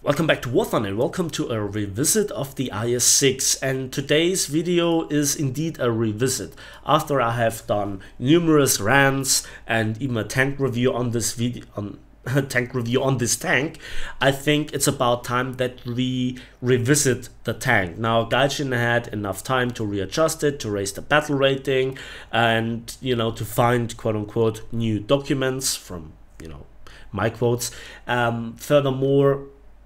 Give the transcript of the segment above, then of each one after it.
Welcome back to Warzone and welcome to a revisit of the IS-6, and today's video is indeed a revisit. After I have done numerous rants and even a tank review on this tank, I think it's about time that we revisit the tank. Now Gaijin had enough time to readjust it, to raise the battle rating, and to find quote-unquote new documents from my quotes. Furthermore,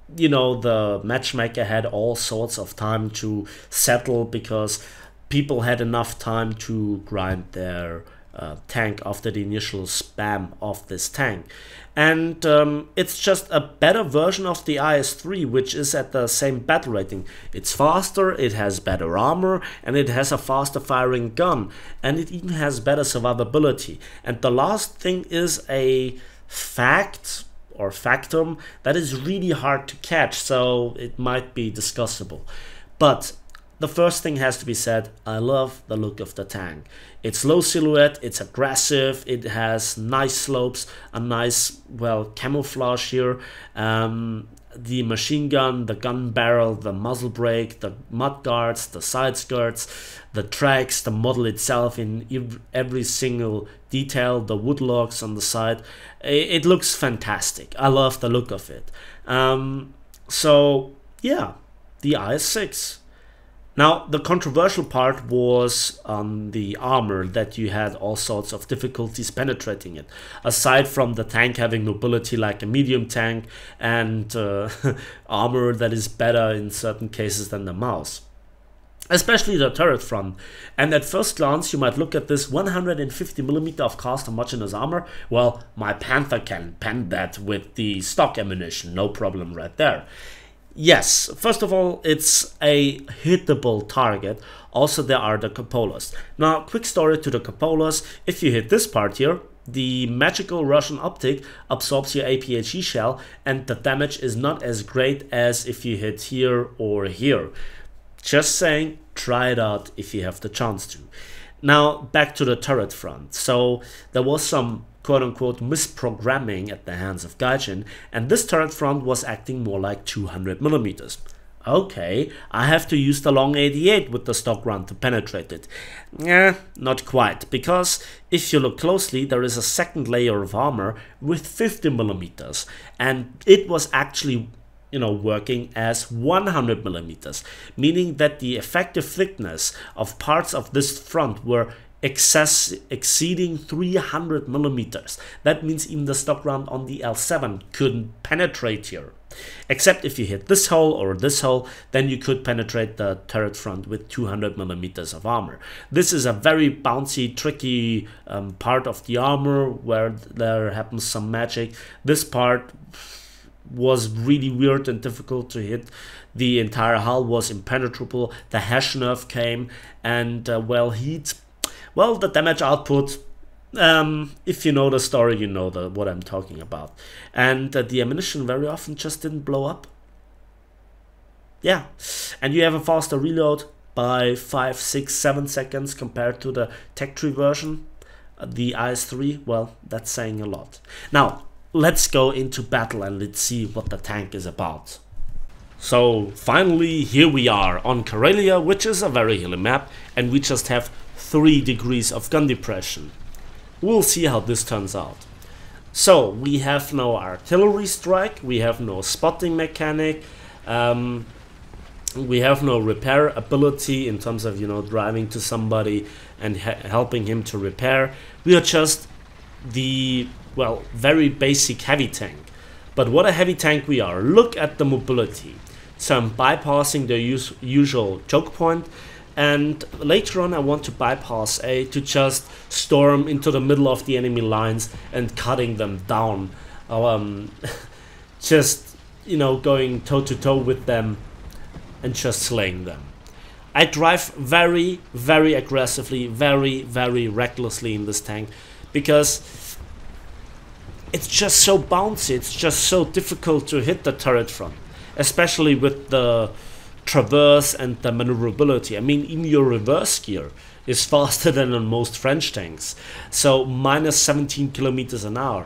the matchmaker had all sorts of time to settle because people had enough time to grind their tank after the initial spam of this tank. And it's just a better version of the IS-3, which is at the same battle rating. It's faster, it has better armor, and it has a faster firing gun, and it even has better survivability. And the last thing is a fact or factum that is really hard to catch, so it might be discussable. But the first thing has to be said, I love the look of the tank. It's low silhouette, it's aggressive, it has nice slopes, a nice, camouflage here. The machine gun, the gun barrel, the muzzle brake, the mud guards, the side skirts, the tracks, the model itself in every single detail, the wood logs on the side. It looks fantastic. I love the look of it. So yeah, the IS-6. Now, the controversial part was on the armor, that you had all sorts of difficulties penetrating it. Aside from the tank having mobility like a medium tank and armor that is better in certain cases than the mouse. Especially the turret front. And at first glance you might look at this 150mm of cast homogeneous armor. Well, my Panther can pen that with the stock ammunition, no problem right there. Yes, first of all, it's a hittable target. Also, there are the cupolas. Now, quick story to the cupolas. If you hit this part here, the magical Russian optic absorbs your APHE shell, and the damage is not as great as if you hit here or here. Just saying, try it out if you have the chance to. Now, back to the turret front. So, there was some quote-unquote misprogramming at the hands of Gaijin, and this turret front was acting more like 200mm. Okay, I have to use the long 88 with the stock run to penetrate it. Not quite, because if you look closely, there is a second layer of armor with 50mm, and it was actually working as 100mm, meaning that the effective thickness of parts of this front were exceeding 300mm. That means even the stock round on the L7 couldn't penetrate here. Except if you hit this hole or this hole, then you could penetrate the turret front with 200mm of armor. This is a very bouncy, tricky part of the armor where there happens some magic. This part was really weird and difficult to hit. The entire hull was impenetrable. The hash nerve came, and the damage output, if you know the story, you know what I'm talking about. And the ammunition very often just didn't blow up. Yeah, and you have a faster reload by 5, 6, 7 seconds compared to the tech tree version. The IS-3, well, that's saying a lot. Now, let's go into battle and let's see what the tank is about. So, finally, here we are on Karelia, which is a very hilly map, and we just have 3 degrees of gun depression. We'll see how this turns out. So, we have no artillery strike, we have no spotting mechanic, we have no repair ability in terms of, driving to somebody and helping him to repair. We are just the, very basic heavy tank. But what a heavy tank we are. Look at the mobility. So I'm bypassing the usual choke point, and later on I want to bypass A to just storm into the middle of the enemy lines and cutting them down. Just, going toe to toe with them and just slaying them. I drive very, very aggressively, very, very recklessly in this tank because it's just so bouncy, it's just so difficult to hit the turret front. Especially with the traverse and the maneuverability. I mean, even your reverse gear is faster than on most French tanks. So minus 17 km/h.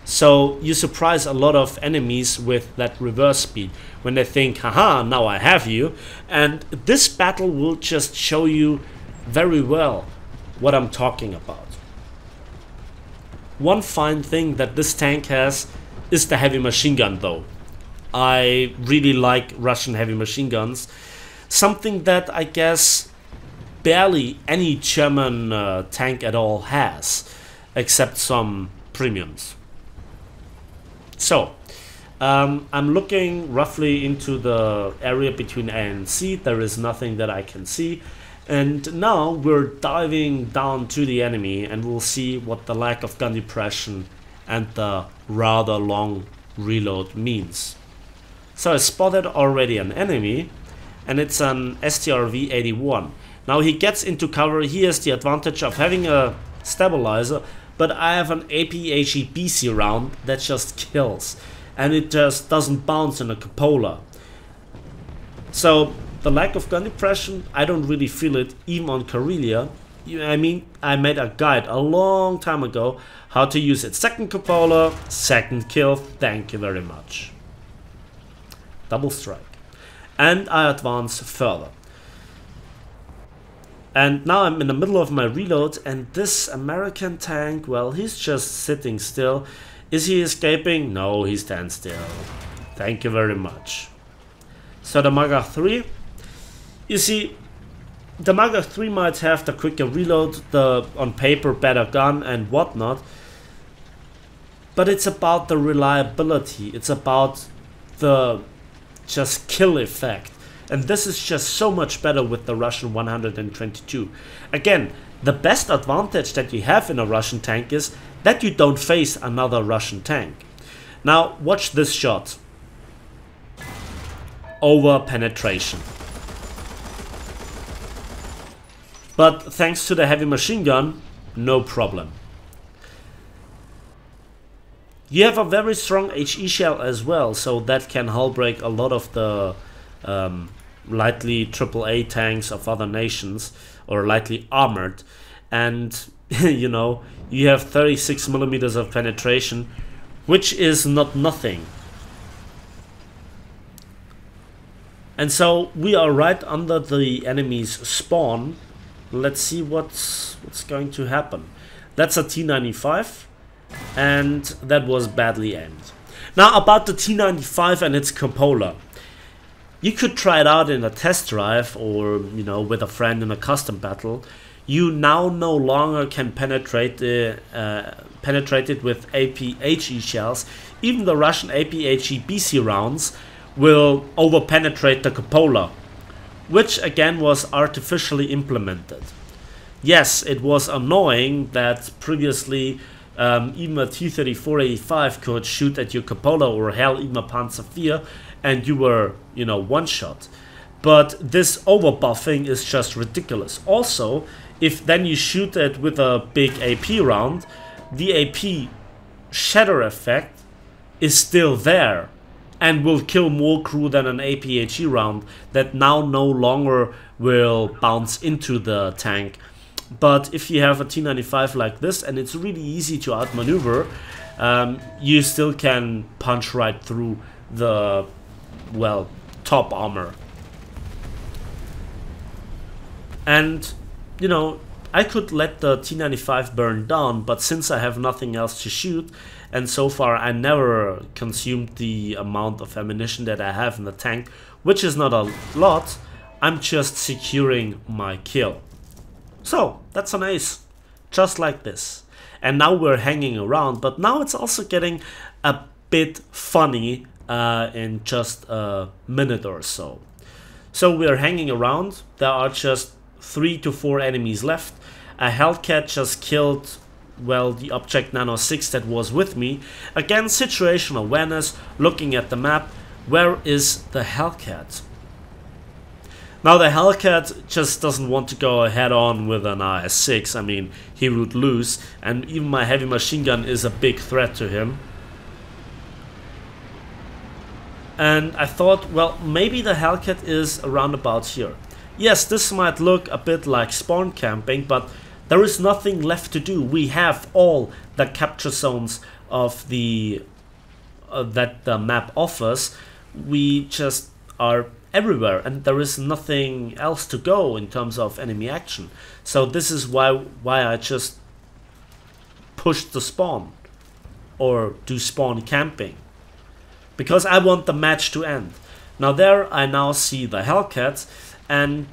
So you surprise a lot of enemies with that reverse speed when they think, haha, now I have you. And this battle will just show you very well what I'm talking about. One fine thing that this tank has is the heavy machine gun though. I really like Russian heavy machine guns. Something that I guess barely any German tank at all has, except some premiums. So, I'm looking roughly into the area between A and C. There is nothing that I can see. And now we're diving down to the enemy and we'll see what the lack of gun depression and the rather long reload means. So I spotted already an enemy, and it's an STRV-81. Now he gets into cover. He has the advantage of having a stabilizer, but I have an APHE-BC round that just kills, and it just doesn't bounce in a cupola. So the lack of gun depression, I don't really feel it even on Karelia. I mean, I made a guide a long time ago how to use it. Second cupola, second kill, thank you very much. Double strike. And I advance further. And now I'm in the middle of my reload, and this American tank, well, he's just sitting still. Is he escaping? No, he stands still. Thank you very much. So the Magach 3, you see, the Magach 3 might have the quicker reload, the on paper better gun and whatnot, but it's about the reliability, it's about the just kill effect. And this is just so much better with the Russian 122. Again, the best advantage that you have in a Russian tank is that you don't face another Russian tank. Now watch this shot. Over penetration. But thanks to the heavy machine gun, no problem. You have a very strong HE shell as well, so that can hull break a lot of the lightly AAA tanks of other nations, or lightly armored. And you know, you have 36 millimeters of penetration, which is not nothing. And so we are right under the enemy's spawn. Let's see what's going to happen. That's a T-95, and that was badly aimed. Now about the T-95 and its cupola. You could try it out in a test drive, or you know, with a friend in a custom battle. You now no longer can penetrate it with APHE shells. Even the Russian APHE-BC rounds will over penetrate the cupola, which again was artificially implemented. Yes, it was annoying that previously even a T-34-85 could shoot at your cupola, or hell, even a Panzer IV, and you were, you know, one shot. But this overbuffing is just ridiculous. Also, if then you shoot it with a big AP round, the AP shatter effect is still there and will kill more crew than an APHE round that now no longer will bounce into the tank. But if you have a T-95 like this, and it's really easy to outmaneuver, you still can punch right through the, well, top armor. And, you know, I could let the T-95 burn down, but since I have nothing else to shoot, and so far I never consumed the amount of ammunition that I have in the tank, which is not a lot, I'm just securing my kill. So, that's an ace, just like this. And now we're hanging around, but now it's also getting a bit funny in just a minute or so. So we're hanging around, there are just 3 to 4 enemies left. A Hellcat just killed, well, the Object Nano 6 that was with me. Again, situational awareness, looking at the map, where is the Hellcat? Now the Hellcat just doesn't want to go head on with an IS-6, I mean, he would lose, and even my heavy machine gun is a big threat to him. And I thought, well, maybe the Hellcat is around about here. Yes, this might look a bit like spawn camping, but there is nothing left to do. We have all the capture zones of the that the map offers, we just are everywhere and there is nothing else to go in terms of enemy action. So this is why I just push the spawn or do spawn camping, because I want the match to end. Now there I now see the Hellcat, and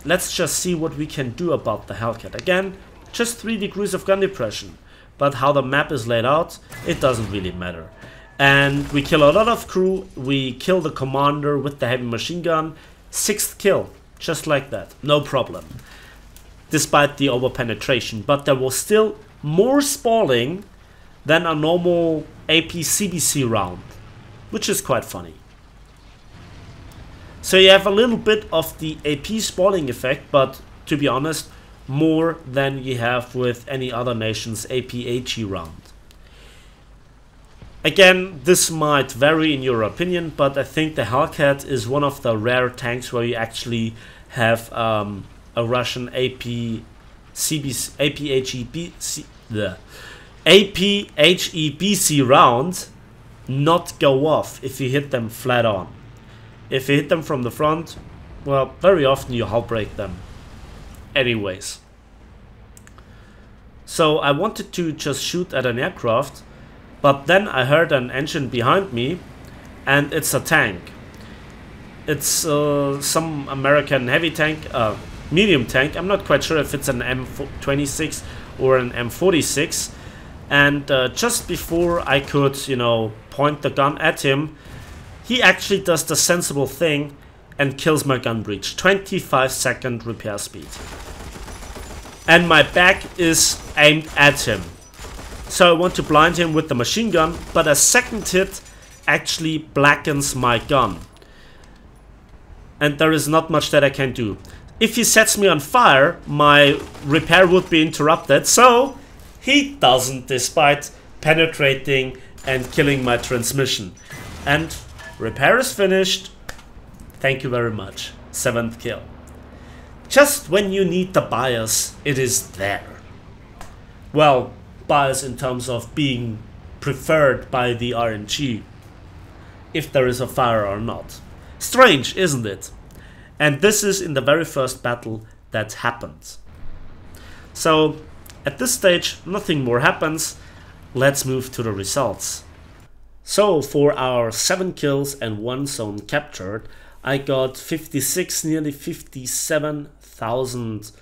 let's just see what we can do about the Hellcat. Again, just 3 degrees of gun depression, but how the map is laid out, it doesn't really matter. And we kill a lot of crew, we kill the commander with the heavy machine gun, 6th kill, just like that, no problem. Despite the over-penetration, but there was still more spalling than a normal AP-CBC round, which is quite funny. So you have a little bit of the AP spalling effect, but to be honest, more than you have with any other nation's AP-AG round. Again, this might vary in your opinion, but I think the Hellcat is one of the rare tanks where you actually have a Russian AP-HEBC round not go off if you hit them flat on. If you hit them from the front, well, very often you hull break them. Anyways. So I wanted to just shoot at an aircraft, but then I heard an engine behind me, and it's a tank. It's some American heavy tank, medium tank. I'm not quite sure if it's an M26 or an M46. And just before I could, you know, point the gun at him, he actually does the sensible thing and kills my gun breech. 25-second repair speed. And my back is aimed at him. So I want to blind him with the machine gun, but a second hit actually blackens my gun. And there is not much that I can do. If he sets me on fire, my repair would be interrupted, so he doesn't, despite penetrating and killing my transmission. And repair is finished. Thank you very much. 7th kill. Just when you need the bias, it is there. Well, bias in terms of being preferred by the RNG, if there is a fire or not. Strange, isn't it? And this is in the very first battle that happened. So at this stage nothing more happens. Let's move to the results. So for our 7 kills and 1 zone captured, I got 56, nearly 57,000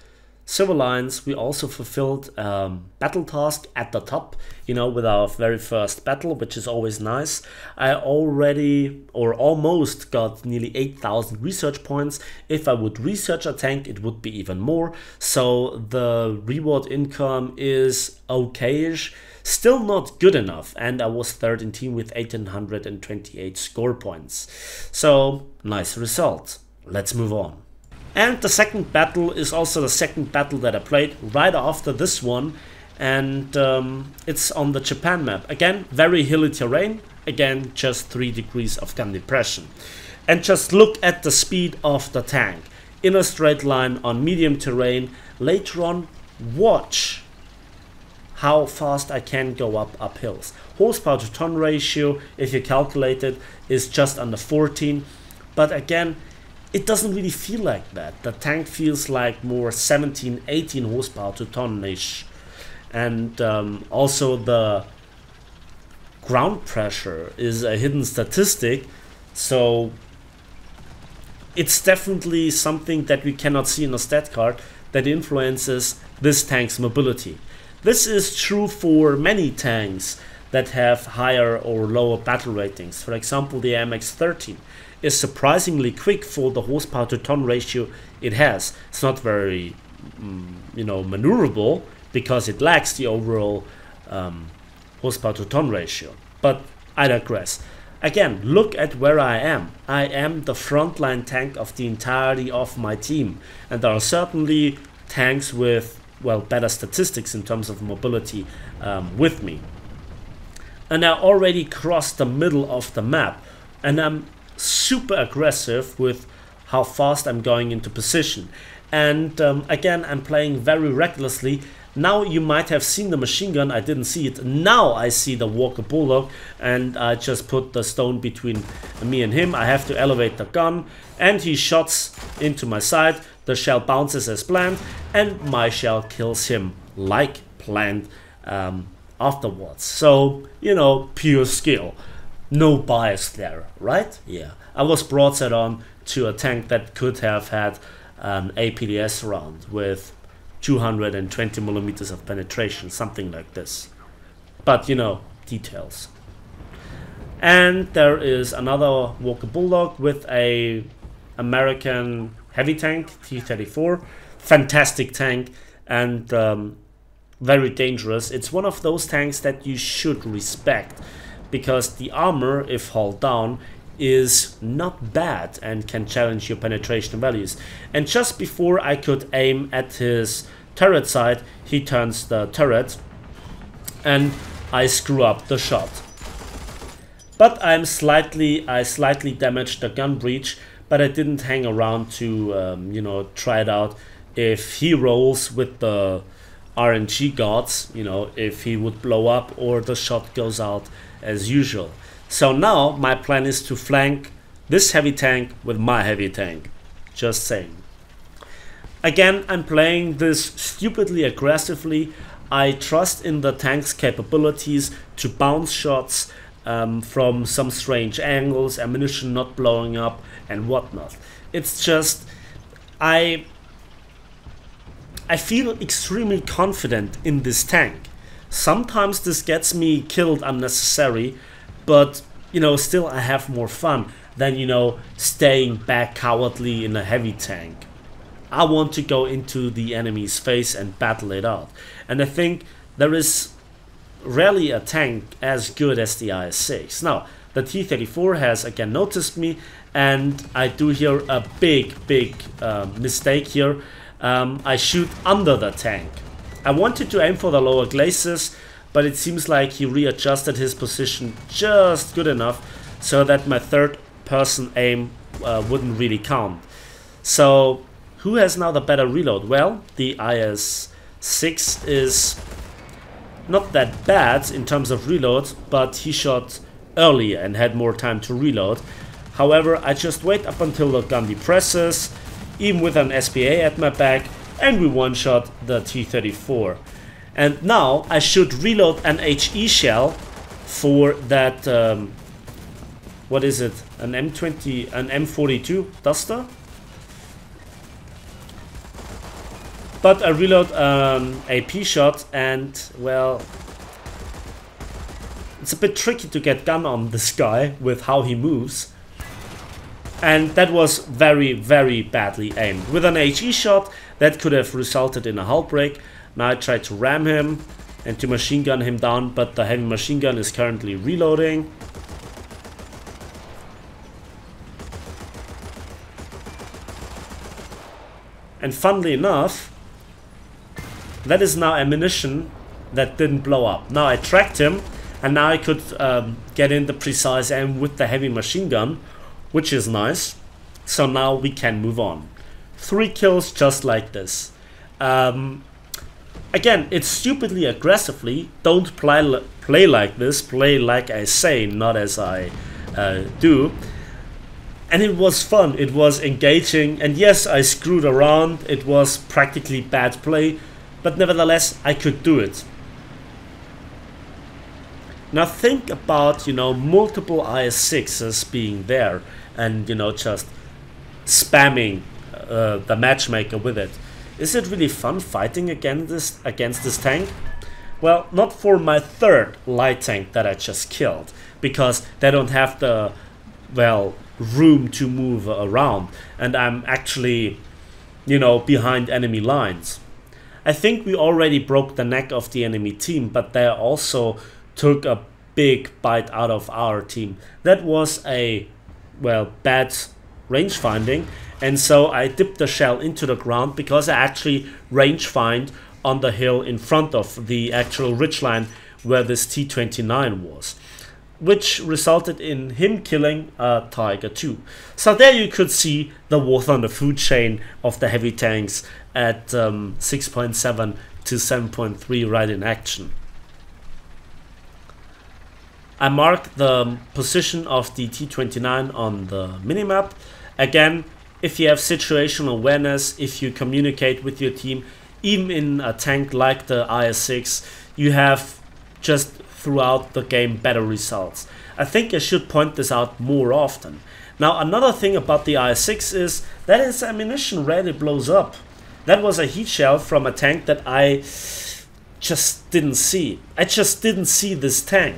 silver lines. We also fulfilled battle task at the top, you know, with our very first battle, which is always nice. I already or almost got nearly 8,000 research points. If I would research a tank, it would be even more. So the reward income is okayish. Still not good enough, and I was third in team with 1828 score points. So nice result. Let's move on. And the second battle is also the second battle that I played right after this one, and it's on the Japan map. Again, very hilly terrain, again just 3 degrees of gun depression. And just look at the speed of the tank. In a straight line on medium terrain. Later on, watch how fast I can go up hills. Horsepower to ton ratio, if you calculate it, is just under 14, but again, it doesn't really feel like that. The tank feels like more 17, 18 horsepower to ton-ish. And also the ground pressure is a hidden statistic, so it's definitely something that we cannot see in a stat card that influences this tank's mobility. This is true for many tanks that have higher or lower battle ratings. For example, the MX-13 is surprisingly quick for the horsepower to ton ratio it has. It's not very, maneuverable because it lacks the overall horsepower to ton ratio. But I digress. Again, look at where I am. I am the frontline tank of the entirety of my team, and there are certainly tanks with, well, better statistics in terms of mobility with me. And I already crossed the middle of the map, and I'm super aggressive with how fast I'm going into position. And again, I'm playing very recklessly. Now you might have seen the machine gun, I didn't see it. Now I see the Walker Bulldog, and I just put the stone between me and him. I have to elevate the gun, and he shots into my side. The shell bounces as planned, and my shell kills him like planned afterwards. So, you know, pure skill. No bias there, right? Yeah. I was broadside on to a tank that could have had an APDS round with 220 millimeters of penetration, something like this. But, you know, details. And there is another Walker Bulldog with a American heavy tank, T-34. Fantastic tank, and very dangerous. It's one of those tanks that you should respect, because the armor, if hauled down, is not bad and can challenge your penetration values. And just before I could aim at his turret side, he turns the turret and I screw up the shot. But I slightly damaged the gun breech, but I didn't hang around to you know, try it out if he rolls with the RNG gods, you know, if he would blow up or the shot goes out as usual. So now my plan is to flank this heavy tank with my heavy tank. Just saying. Again, I'm playing this stupidly aggressively. I trust in the tank's capabilities to bounce shots from some strange angles, ammunition not blowing up and whatnot. It's just, I feel extremely confident in this tank. Sometimes this gets me killed unnecessary, but, you know, still I have more fun than, you know, staying back cowardly in a heavy tank. I want to go into the enemy's face and battle it out. And I think there is rarely a tank as good as the IS-6. Now, the T-34 has again noticed me, and I do here a big mistake here. I shoot under the tank. I wanted to aim for the lower glacis, but it seems like he readjusted his position just good enough so that my third person aim wouldn't really count. So who has now the better reload? Well, the IS-6 is not that bad in terms of reload, but he shot earlier and had more time to reload. However, I just wait up until the gun depresses, even with an SPA at my back, and we one-shot the T-34. And now I should reload an HE shell for that, what is it, an M20, an M42 Duster? But I reload an AP shot, and, well, it's a bit tricky to get gun on this guy with how he moves. And that was very badly aimed. With an HE shot, that could have resulted in a hull break. Now I tried to ram him and to machine gun him down, but the heavy machine gun is currently reloading. And funnily enough, that is now ammunition that didn't blow up. Now I tracked him, and now I could get in the precise aim with the heavy machine gun, which is nice. So now we can move on. 3 kills just like this. Again, it's stupidly aggressively. Don't play like this. Play like I say, not as I do. And it was fun. It was engaging. And yes, I screwed around. It was practically bad play. But nevertheless, I could do it. Now think about, you know, multiple IS-6s being there and, you know, just spamming the matchmaker with it. Is it really fun fighting against this tank? Well, not for my third light tank that I just killed, because they don't have the, well, room to move around, and I'm actually, you know, behind enemy lines. I think we already broke the neck of the enemy team, but they also took a big bite out of our team. That was a, well, bad range finding, and so I dipped the shell into the ground because I actually range find on the hill in front of the actual ridgeline where this T-29 was, which resulted in him killing a Tiger II. So there you could see the War Thunder food chain of the heavy tanks at 6.7 to 7.3 right in action. I mark the position of the T-29 on the minimap. Again, if you have situational awareness, if you communicate with your team, even in a tank like the IS-6, you have just throughout the game better results. I think I should point this out more often. Now, another thing about the IS-6 is that its ammunition rarely blows up. That was a heat shell from a tank that I just didn't see. I just didn't see this tank.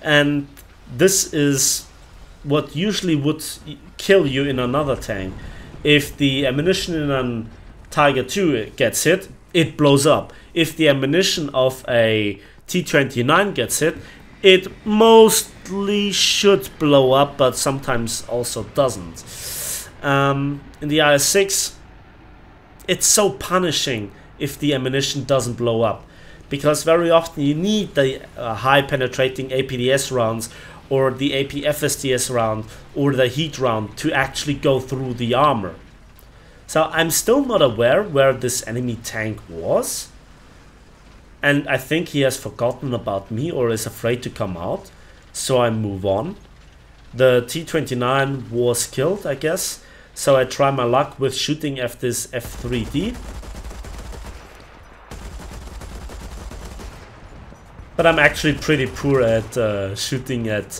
And this is what usually would kill you in another tank. If the ammunition in a Tiger II gets hit, it blows up. If the ammunition of a T-29 gets hit, it mostly should blow up, but sometimes also doesn't. In the IS-6, it's so punishing if the ammunition doesn't blow up, because very often you need the high penetrating APDS rounds or the AP-FSDS round or the heat round to actually go through the armor. So I'm still not aware where this enemy tank was, and I think he has forgotten about me or is afraid to come out, so I move on. The T-29 was killed, I guess, so I try my luck with shooting at this F3D. But I'm actually pretty poor at shooting at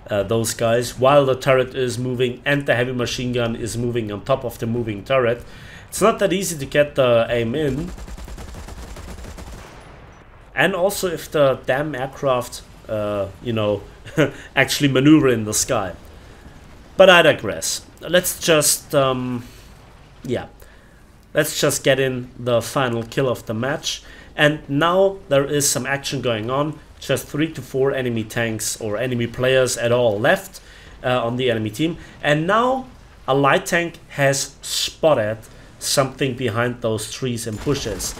those guys while the turret is moving and the heavy machine gun is moving on top of the moving turret. It's not that easy to get the aim in. And also if the damn aircraft, you know, actually maneuver in the sky. But I digress. Let's just, yeah. Let's just get in the final kill of the match. And now there is some action going on. Just 3 to 4 enemy tanks or enemy players at all left on the enemy team. And now a light tank has spotted something behind those trees and bushes.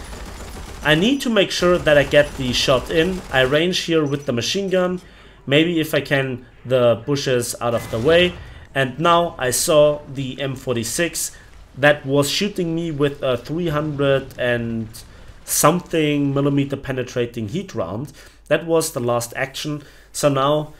I need to make sure that I get the shot in. I range here with the machine gun. Maybe if I can, the bushes out of the way. And now I saw the M46 that was shooting me with a 300 and something millimeter penetrating heat round. That was the last action. So now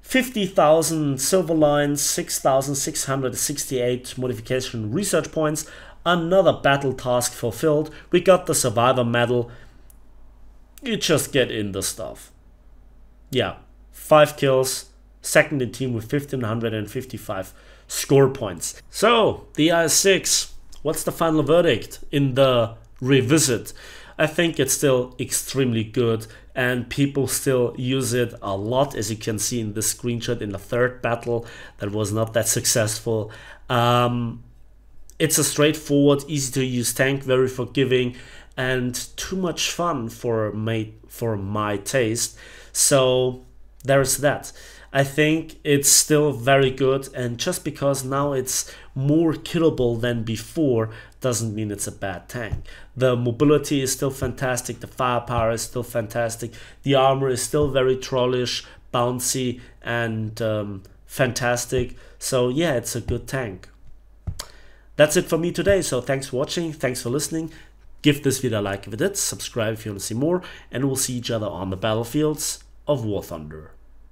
50,000 silver lines, 6,668 modification research points. Another battle task fulfilled. We got the survivor medal. You just get in the stuff. Yeah, 5 kills, second in team with 1,555 score points. So the IS-6, what's the final verdict in the revisit? I think it's still extremely good and people still use it a lot, as you can see in this screenshot in the third battle that was not that successful. It's a straightforward, easy to use tank, very forgiving and too much fun for my taste. So there's that. I think it's still very good, and just because now it's more killable than before doesn't mean it's a bad tank. The mobility is still fantastic, the firepower is still fantastic, the armor is still very trollish, bouncy and fantastic. So yeah, it's a good tank. That's it for me today, so thanks for watching, thanks for listening. Give this video a like if you did, subscribe if you want to see more, and we'll see each other on the battlefields of War Thunder.